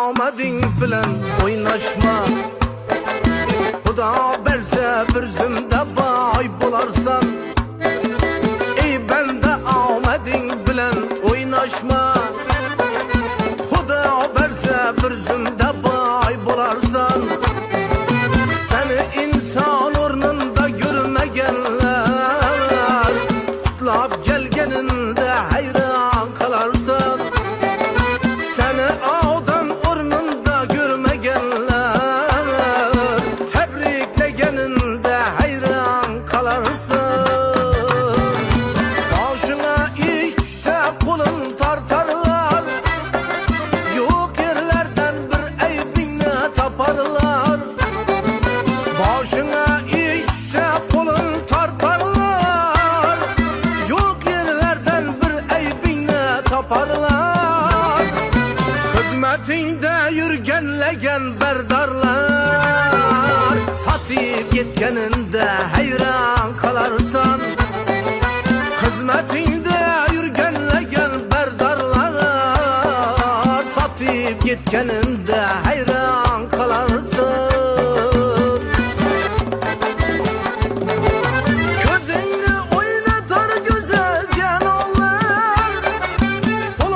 omading bilan o'ynashma. Xudo bersa bir zumda boy bo'larsan. Ey banda omading bilan o'ynashma. Xudo bersa bir zumda boy bo'larsan. Seni inson o'rnida ko'rmaganlar qutlab kelganingda hayron qolarsan. Seni odam o'rnida ko'rmaganlar tabriklaganingda hayron qolarsan. Boshingga ish tushsa qo'lin tortarlar, yo'q yerlardan bir aybingni toparlar. Boshingga ish tushsa qo'lin tortarlar, yo'q yerlardan bir aybingni toparlar. Xizmatingda yurganlagan bardorlar sotib ketganingda hayron qolarsan. Xizmatingda yurganlagan bardorlar sotib ketganingda hayron